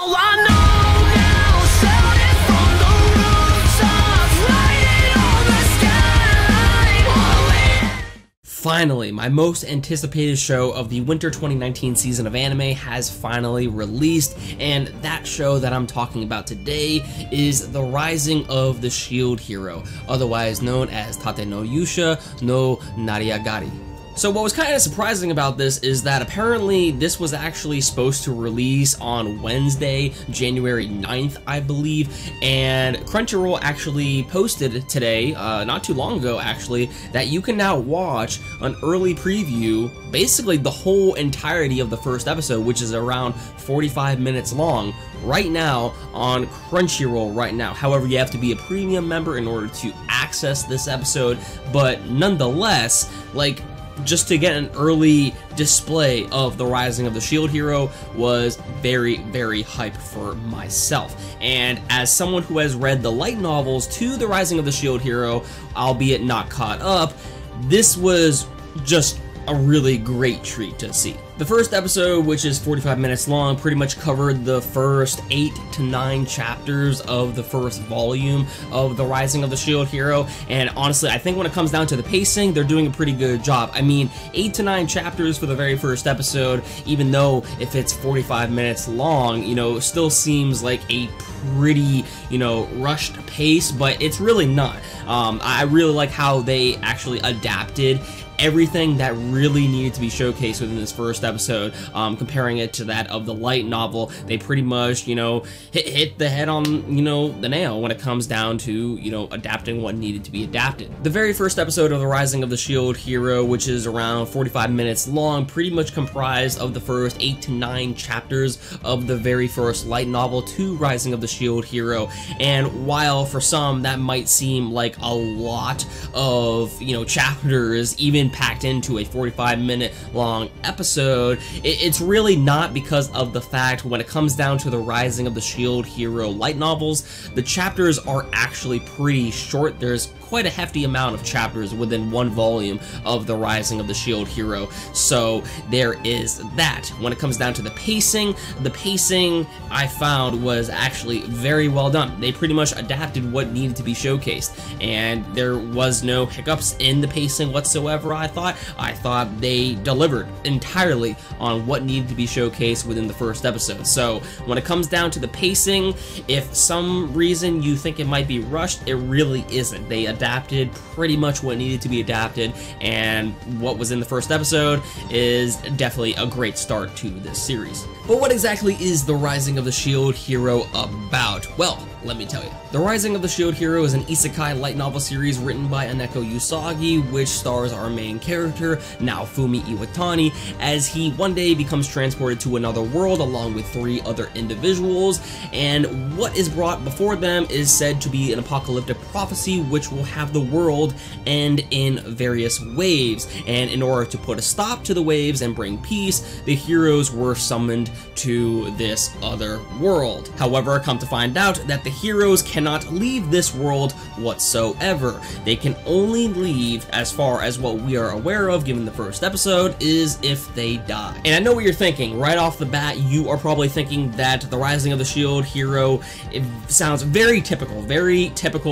all I know now, shouting from the rooftops, lighting on the skyline. Finally, my most anticipated show of the winter 2019 season of anime has finally released, and that show that I'm talking about today is The Rising of the Shield Hero, otherwise known as Tate no Yusha no Nariagari. So what was kind of surprising about this is that apparently this was actually supposed to release on Wednesday, January 9th, I believe, and Crunchyroll actually posted today, not too long ago actually, that you can now watch an early preview, basically the whole entirety of the first episode, which is around 45 minutes long, right now on Crunchyroll right now. However, you have to be a premium member in order to access this episode, but nonetheless, like, just to get an early display of The Rising of the Shield Hero was very, very hyped for myself. And as someone who has read the light novels to The Rising of the Shield Hero, albeit not caught up, this was just a really great treat to see. The first episode, which is 45 minutes long, pretty much covered the first 8 to 9 chapters of the first volume of The Rising of the Shield Hero, and honestly, I think when it comes down to the pacing, they're doing a pretty good job. I mean, 8 to 9 chapters for the very first episode, even though if it's 45 minutes long, you know, still seems like a pretty, you know, rushed pace, but it's really not. I really like how they actually adapted everything that really needed to be showcased within this first episode, comparing it to that of the light novel. They pretty much, you know, hit the head on, you know, the nail when it comes down to, you know, adapting what needed to be adapted. The very first episode of The Rising of the Shield Hero, which is around 45 minutes long, pretty much comprised of the first 8 to 9 chapters of the very first light novel to Rising of the Shield Hero. And while for some that might seem like a lot of, you know, chapters, even packed into a 45-minute long episode, it's really not, because of the fact when it comes down to the Rising of the Shield Hero light novels, the chapters are actually pretty short. There's quite a hefty amount of chapters within one volume of The Rising of the Shield Hero, so there is that. When it comes down to the pacing I found was actually very well done. They pretty much adapted what needed to be showcased, and there was no hiccups in the pacing whatsoever. I thought they delivered entirely on what needed to be showcased within the first episode. So when it comes down to the pacing, if some reason you think it might be rushed, it really isn't. They adapted pretty much what needed to be adapted, and what was in the first episode is definitely a great start to this series. But what exactly is The Rising of the Shield Hero about? Well, let me tell you. The Rising of the Shield Hero is an isekai light novel series written by Aneko Usagi, which stars our main character, Naofumi Iwatani, as he one day becomes transported to another world along with 3 other individuals, and what is brought before them is said to be an apocalyptic prophecy which will have the world end in various waves, and in order to put a stop to the waves and bring peace, the heroes were summoned to this other world. However, come to find out that the heroes cannot leave this world whatsoever. They can only leave, as far as what we are aware of given the first episode, is if they die. And I know what you're thinking. Right off the bat, you are probably thinking that The Rising of the Shield Hero, it sounds very typical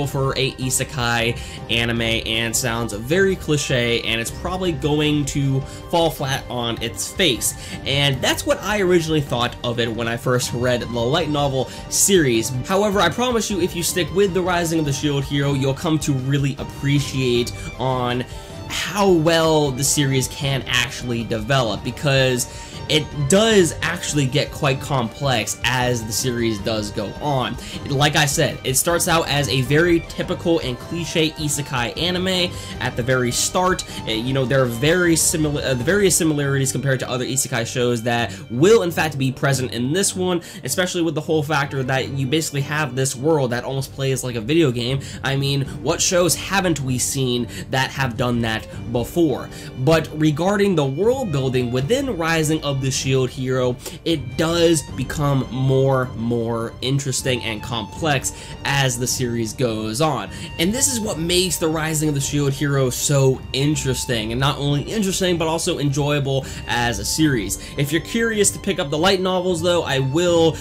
for a isekai anime, and sounds very cliche, and it's probably going to fall flat on its face. And that's what I originally thought of it when I first read the light novel series. However, I promise you, if you stick with The Rising of the Shield Hero, you'll come to really appreciate on how well the series can actually develop, because it does actually get quite complex as the series does go on. Like I said, it starts out as a very typical and cliche isekai anime at the very start. You know, there are various similarities compared to other isekai shows that will in fact be present in this one, especially with the whole factor that you basically have this world that almost plays like a video game. I mean, what shows haven't we seen that have done that before? But regarding the world building within Rising of of the Shield Hero, it does become more interesting and complex as the series goes on. And this is what makes the Rising of the Shield Hero so interesting, and not only interesting but also enjoyable as a series. If you're curious to pick up the light novels though, I will,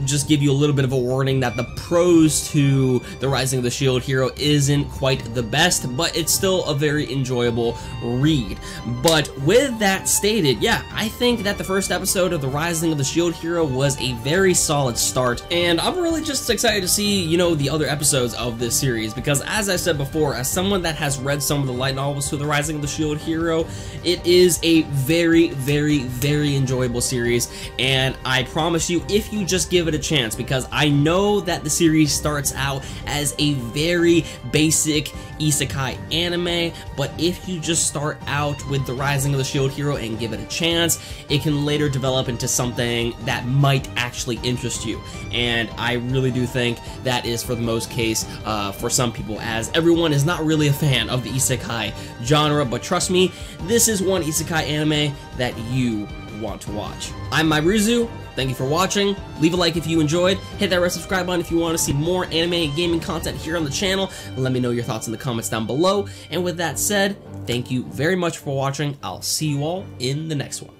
just give you a little bit of a warning that the prose to the Rising of the Shield Hero isn't quite the best, but it's still a very enjoyable read. But with that stated, yeah, I think that the first episode of the Rising of the Shield Hero was a very solid start, and I'm really just excited to see, the other episodes of this series, because as I said before, as someone that has read some of the light novels to the Rising of the Shield Hero, it is a very enjoyable series, and I promise you, if you just give it a chance, because I know that the series starts out as a very basic isekai anime, but if you just start out with the Rising of the Shield Hero and give it a chance, it can later develop into something that might actually interest you. And I really do think that is for the most case for some people, as everyone is not really a fan of the isekai genre, but trust me, this is one isekai anime that you want to watch. I'm Myrizu. Thank you for watching. Leave a like if you enjoyed. Hit that red subscribe button if you want to see more anime and gaming content here on the channel. Let me know your thoughts in the comments down below. And with that said, thank you very much for watching. I'll see you all in the next one.